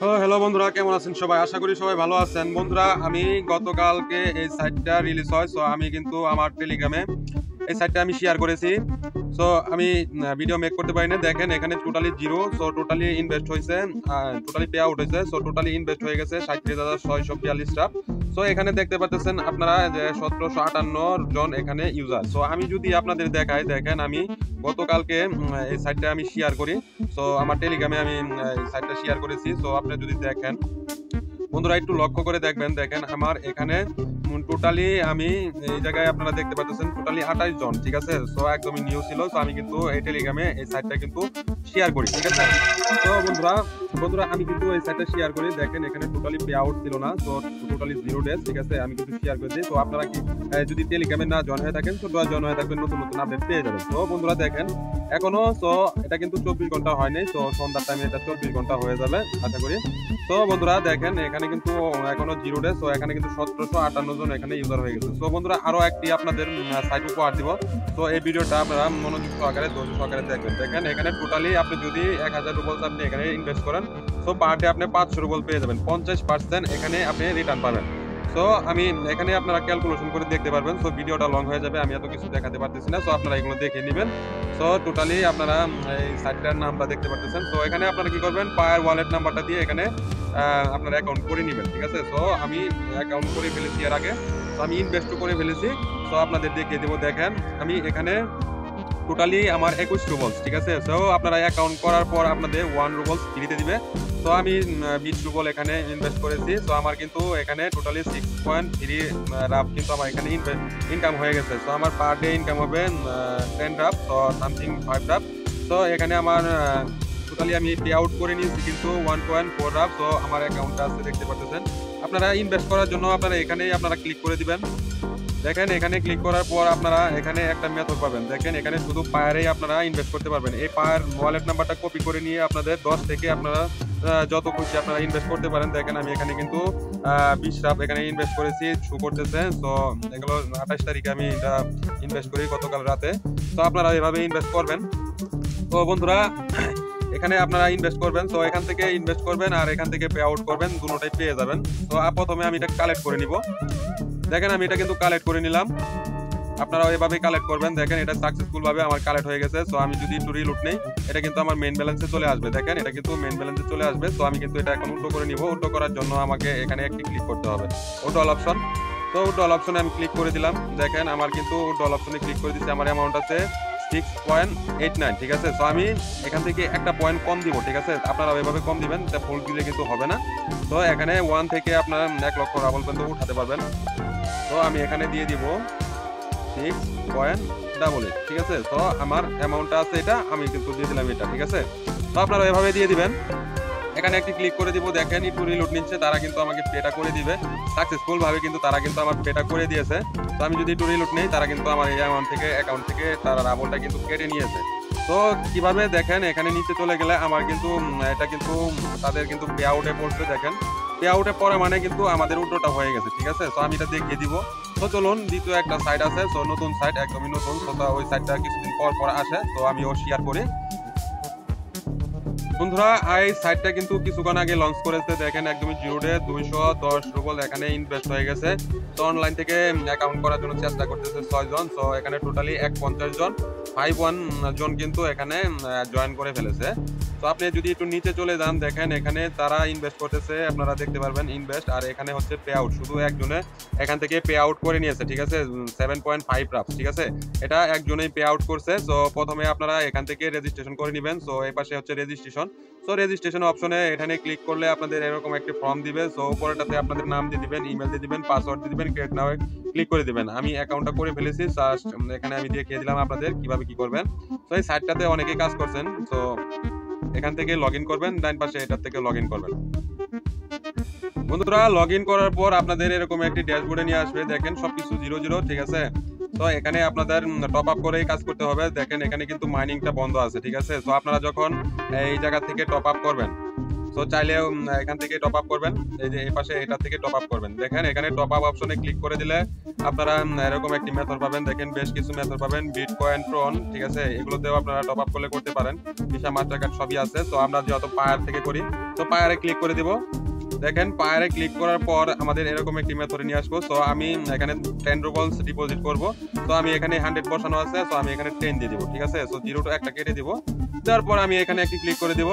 Hello বন্ধুরা, কেমন আছেন সবাই? আশা করি সবাই ভালো আছেন। বন্ধুরা, আমি গতকালকে এই সাইটটা রিলিজ হয়, সো আমি কিন্তু আমার টেলিগ্রামে এই সাইটটা আমি শেয়ার করেছি। সো আমি ভিডিও মেক করতে পারি না। দেখেন এখানে totally zero. So totally invest হয়েছে, টোটালি পে আউট হয়েছে। সো টোটালি ইনভেস্ট হয়ে গেছে 37,642 টাকা। সো এখানে দেখতে পাচ্ছেন আপনারা যে 1758 জন এখানে ইউজার। সো আমি যদি আপনাদের দেখাই, দেখেন আমি গতকালকে এই সাইটটা আমি শেয়ার করি। সো আমার টেলিগ্রামে আমি এই সাইটটা শেয়ার করেছি। সো আপনি যদি দেখেন বন্ধুরা, একটু লক্ষ্য করে দেখবেন। দেখেন আমার এখানে টোটালি আমি এই জায়গায় আপনারা দেখতে পাচ্ছেন টোটালি 28 জন, ঠিক আছে। সো একদমই নিউ ছিল। সো আমি কিন্তু এই টেলিগ্রামে এই সাইটটা কিন্তু শেয়ার করি, ঠিক আছে। তো বন্ধুরা বন্ধুরা আমি কিন্তু এই সাইটটা শেয়ার করি। দেখেন এখানে টোটালি পে আউট ছিল না, তো টোটালি 0 ডেজ, ঠিক আছে। আমি কিন্তু শেয়ার করেছি। তো আপনারা কি যদি টেলিগ্রামে না জয়েন হয়ে থাকেন, তো জয়েন হয়ে থাকবেন, নতুন নতুন আপডেট পেয়ে যাবেন। তো বন্ধুরা দেখেন এখনো, সো এটা কিন্তু 24 ঘন্টা হয়নি। তো সন্ধ্যার টাইমে এটা 24 ঘন্টা হয়ে যাবে আশা করি। তো বন্ধুরা দেখেন এখানে কিন্তু এখনো 0 ডেজ। তো এখানে কিন্তু 1758 জন এখানে ইউজার হয়ে গেছে। তো বন্ধুরা আরো একটি আপনাদের সাইট উপহার দিব। তো এই ভিডিওটা আপনারা মনোযোগ সহকারে ধৈর্য সহকারে দেখবেন। দেখেন এখানে টোটালি আপনি যদি 1000 রুবল আপনি এখানে ইনভেস্ট করেন, তো পার ডে আপনি 500 রুবল পেয়ে যাবেন। 50% এখানে আপনি রিটার্ন পাবেন। সো আমি এখানে আপনারা ক্যালকুলেশন করে দেখতে পারবেন। সো ভিডিওটা লং হয়ে যাবে, আমি এত কিছু দেখাতে পারতেছি না। সো আপনারা এগুলো দেখে নেবেন। সো টোটালি আপনারা এই সাইটটার নামটা দেখতে পারতেছেন। তো এখানে আপনারা কি করবেন, পায়ের ওয়ালেট নাম্বারটা দিয়ে এখানে আপনারা অ্যাকাউন্ট করে নেবেন, ঠিক আছে। সো আমি অ্যাকাউন্ট করে ফেলেছি এর আগে। তো আমি ইনভেস্টও করে ফেলেছি। সো আপনাদের দেখিয়ে দেবো। দেখেন আমি এখানে টোটালি আমার 21 রুবলস, ঠিক আছে। সো আপনারা অ্যাকাউন্ট করার পর আপনাদের 1 রুবলস ফ্রিতে দিবে। তো আমি 20 রুবল এখানে ইনভেস্ট করেছি। তো আমার কিন্তু এখানে টোটালি 6.3 রাফ কিন্তু আমার এখানে ইনকাম হয়ে গেছে। তো আমার পার ডে ইনকাম হবে 10 রাফ, তো সামথিং 5 রাফ। তো এখানে আমার টোটালি আমি পে আউট করে নিয়েছি কিন্তু 1.4 রাফ। তো আমার অ্যাকাউন্টটা আছে দেখতে পাচ্ছেন। আপনারা ইনভেস্ট করার জন্য আপনারা এখানেই আপনারা ক্লিক করে দিবেন। দেখেন এখানে ক্লিক করার পর আপনারা এখানে একটা মেথড পাবেন। দেখেন এখানে শুধু পায়ারেই আপনারা ইনভেস্ট করতে পারবেন। এই পায়ার ওয়ালেট নাম্বারটা কপি করে নিয়ে আপনাদের 10 থেকে আপনারা যত খুশি আপনারা ইনভেস্ট করতে পারেন। দেখেন আমি এখানে কিন্তু 20 রাফ এখানে ইনভেস্ট করেছি, শো করতেছে। তো এগুলো 28 তারিখে আমি এটা ইনভেস্ট করি গতকাল রাতে। তো আপনারা এভাবে ইনভেস্ট করবেন। তো বন্ধুরা এখানে আপনারা ইনভেস্ট করবেন। তো এখান থেকে ইনভেস্ট করবেন আর এখান থেকে পে আউট করবেন, দুটোটাই পেয়ে যাবেন। তো প্রথমে আমি এটা কালেক্ট করে নিব। দেখেন আমি এটা কিন্তু কালেক্ট করে নিলাম। আপনারা এভাবেই কালেক্ট করবেন। দেখেন এটা সাকসেসফুল ভাবে আমার কালেক্ট হয়ে গেছে। সো আমি যদি একটু রিলুট নেই, এটা কিন্তু আমার মেইন ব্যালেন্সে চলে আসবে। দেখেন এটা কিন্তু মেইন ব্যালেন্সে চলে আসবে। তো আমি কিন্তু এটা এখন উল্টো করে নিব। উল্টো করার জন্য আমাকে এখানে একটি ক্লিক করতে হবে, উল্টো অল অপশন। তো উল্টো অল অপশনে আমি ক্লিক করে দিলাম। দেখেন আমার কিন্তু উল্টো অল অপশনে ক্লিক করে দিচ্ছি। আমার অ্যামাউন্ট আছে 6.89, ঠিক আছে। তো আমি এখান থেকে একটা পয়েন্ট কম দিব, ঠিক আছে। আপনারা ওইভাবে কম দিবেন, এটা ফুল দিলে কিন্তু হবে না। তো এখানে 1 থেকে আপনার 1 লক্ষ রাবল পর্যন্ত উঠাতে পারবেন। তো আমি এখানে দিয়ে দিব 6.88, ঠিক আছে। তো আমার অ্যামাউন্টটা আছে এটা, আমি কিন্তু দিয়ে দিলাম এটা, ঠিক আছে। তো আপনারা এভাবে দিয়ে দিবেন। এখানে একটি ক্লিক করে দিব। দেখেন একটু রিলোড নিচ্ছে, তারা কিন্তু আমাকে পেটা করে দিবে সাকসেসফুল ভাবে, কিন্তু তারা কিন্তু আমার পেটা করে দিয়েছে। তো আমি যদি একটু রিলোড নেই, তারা কিন্তু আমার এই অ্যাকাউন্ট থেকে তারা রাবলটা কিন্তু কেটে নিয়েছে। তো কিভাবে দেখেন এখানে নিচে চলে গেলে আমার কিন্তু এটা কিন্তু তাদের কিন্তু পে আউটে পড়ছে। দেখেন পে আউটে পড়া মানে কিন্তু আমাদের উল্টোটা হয়ে গেছে, ঠিক আছে। তো আমি এটা দেখিয়ে দিব। তো চলুন, দ্বিতীয় একটা সাইট আছে। তো নতুন সাইট, একদমই নতুন। তো ওই সাইটটা কিছুদিন পর পর আসে, তো আমিও শেয়ার করি। বন্ধুরা এই সাইটটা কিন্তু কিছুক্ষণ আগে লঞ্চ করেছে। দেখেন একদমই 0 ডে 210 রুবল এখানে ইনভেস্ট হয়ে গেছে। তো অনলাইন থেকে অ্যাকাউন্ট করার জন্য চেষ্টা করতেছে 6 জন। তো এখানে টোটালি 150 জন, 51 জন কিন্তু এখানে জয়েন করে ফেলেছে। তো আপনি যদি একটু নিচে চলে যান, দেখেন এখানে তারা ইনভেস্ট করতেছে, আপনারা দেখতে পারবেন ইনভেস্ট। আর এখানে হচ্ছে পে আউট, শুধু একজনে এখান থেকে পে আউট করে নিয়েছে, ঠিক আছে। 7.5 রাফ, ঠিক আছে। এটা একজনেই পে আউট করছে। তো প্রথমে আপনারা এখান থেকে রেজিস্ট্রেশন করে নেবেন। তো এই পাশে হচ্ছে রেজিস্ট্রেশন। সো রেজিস্ট্রেশন অপশনে এখানে ক্লিক করলে আপনাদের এরকম একটি ফর্ম দিবে। সো উপরেটাতে আপনাদের নাম দিয়ে দিবেন, ইমেল দিয়ে দিবেন, পাসওয়ার্ড দিয়ে দিবেন, ক্রিয়েট নাও ক্লিক করে দিবেন। আমি অ্যাকাউন্টটা করে ফেলেছি। জাস্ট এখানে আমি দেখিয়ে দিলাম আপনাদের কিভাবে কি করবেন। তো এই সাইটটাতে অনেকেই কাজ করছেন। তো এখান থেকে লগ ইন করবেন, ডান পাশে এটার থেকে লগ ইন করবেন। বন্ধুরা লগ ইন করার পর আপনাদের এরকম একটি ড্যাশবোর্ডে নিয়ে আসবে। দেখেন সবকিছু 0 ঠিক আছে। তো এখানে আপনাদের টপ আপ করেই কাজ করতে হবে। দেখেন এখানে কিন্তু মাইনিংটা বন্ধ আছে, ঠিক আছে। তো আপনারা যখন এই জায়গা থেকে টপ আপ করবেন, সো চাইলে এখান থেকে টপ আপ করবেন, এই যে এই পাশে এটা থেকে টপ আপ করবেন। দেখেন এখানে টপ আপ অপশনে ক্লিক করে দিলে আপনারা এরকম একটি মেথড পাবেন। দেখেন বেশ কিছু মেথড পাবেন, বিটকয়েন, ট্রন, ঠিক আছে, এগুলোতেও আপনারা টপ আপ করলে করতে পারেন। ভিসা, মাস্টার কার্ড সবই আছে। তো আমরা যেহেতু পায়ার থেকে করি, তো পায়ারে ক্লিক করে দিব। দেখেন পায়ারে ক্লিক করার পর আমাদের এরকম একটি মেথডে নিয়ে আসবো। সো আমি এখানে 10 রুবলস ডিপোজিট করব। তো আমি এখানে 100 বসানো আছে, সো আমি এখানে 10 দিয়ে দিব, ঠিক আছে। সো 0 টা একটা কেটে দিব, দেওয়ার পর আমি এখানে একটি ক্লিক করে দিব।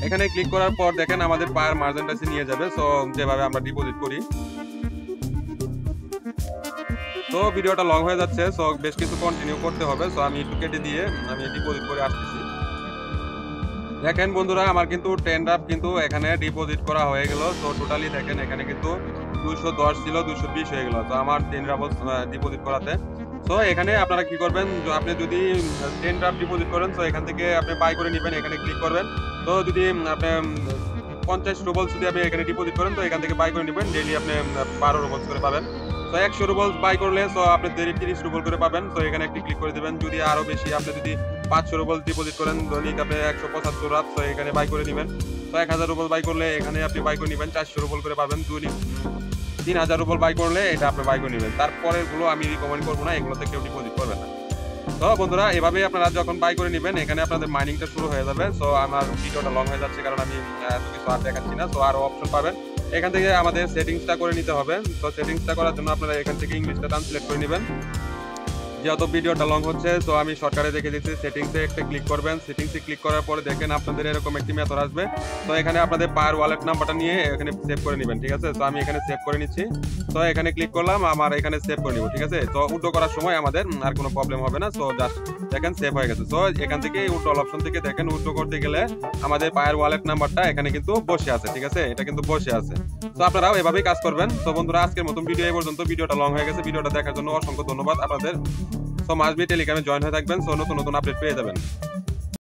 এখানে ক্লিক করার পর দেখেন আমাদের পায়ার মার্জেন্টাসে নিয়ে যাবে, সো যেভাবে আমরা ডিপোজিট করি। তো ভিডিওটা লং হয়ে যাচ্ছে, সো বেশ কিছু কন্টিনিউ করতে হবে। সো আমি একটু কেটে দিয়ে আমি ডিপোজিট করে আসতেছি। দেখেন বন্ধুরা আমার কিন্তু 10 রাপ কিন্তু এখানে ডিপোজিট করা হয়ে গেল। সো টোটালি দেখেন এখানে কিন্তু 210 ছিল, 220 হয়ে গেল। তো আমার 10 রাপ ডিপোজিট করাতে। সো এখানে আপনারা কি করবেন, আপনি যদি 10 রাপ ডিপোজিট করেন, তো এখান থেকে আপনি বাই করে নেবেন, এখানে ক্লিক করবেন। তো যদি আপনি 50 রুবলস যদি আপনি এখানে ডিপোজিট করেন, তো এখান থেকে বাই করে নেবেন, ডেইলি আপনি 12 রুবলস করে পাবেন। তো 100 রুবলস বাই করলে সো আপনি 30 রুবল করে পাবেন। তো এখানে একটি ক্লিক করে দিবেন। যদি আরো বেশি আপনি যদি 500 রুবল ডিপোজিট করেন, দৈনিক আপনি 175 রাত, তো এখানে বাই করে নেবেন। তো 1000 রুবল বাই করলে এখানে আপনি বাই করে নেবেন, 400 রুবল করে পাবেন। দৈনিক 3000 রুবল বাই করলে এটা আপনি বাই করে নেবেন। তারপরে গুলো আমি রিকমেন্ড করবো না, এগুলোতে কেউ ডিপোজিট করবেন না। তো বন্ধুরা এভাবে আপনারা যখন বাই করে নেবেন, এখানে আপনাদের মাইনিংটা শুরু হয়ে যাবে। সো আমার ভিডিওটা লং হয়ে যাচ্ছে কারণ আমি এত কিছু আর দেখাচ্ছি না। সো আরো অপশন পাবেন, এখান থেকে আমাদের সেটিংসটা করে নিতে হবে। তো সেটিংসটা করার জন্য আপনারা এখান থেকে ইংলিশটা ট্রান্সলেট করে নেবেন। যেহেতু ভিডিওটা লং হচ্ছে, সো আমি শর্টকাটে দেখে দিচ্ছি। সেটিংসে একটা ক্লিক করবেন। সেটিংসে ক্লিক করার পরে দেখেন আপনাদের এরকম একটি মেথড আসবে। তো এখানে আপনাদের পায়ার ওয়ালেট নাম্বারটা নিয়ে এখানে সেভ করে নেবেন, ঠিক আছে। তো আমি এখানে সেভ করে নিচ্ছি। তো এখানে ক্লিক করলাম, আমার এখানে সেভ করে নিব, ঠিক আছে। তো উইথড্র করার সময় আমাদের আর কোনো প্রবলেম হবে না। সো জাস্ট দেখেন সেভ হয়ে গেছে। সো এখান থেকে উইথড্র অপশন থেকে দেখেন উইথড্র করতে গেলে আমাদের পায়ার ওয়ালেট নাম্বারটা এখানে কিন্তু বসে আছে, ঠিক আছে, এটা কিন্তু বসে আছে। তো আপনারাও এভাবেই কাজ করবেন। তো বন্ধুরা আজকের মতন ভিডিও এই পর্যন্ত। ভিডিওটা লং হয়ে গেছে, ভিডিওটা দেখার জন্য অসংখ্য ধন্যবাদ আপনাদের। সো মাস্ট বি টেলিগ্রামে জয়েন হয়ে থাকবেন, সো নতুন নতুন আপডেট পেয়ে যাবেন।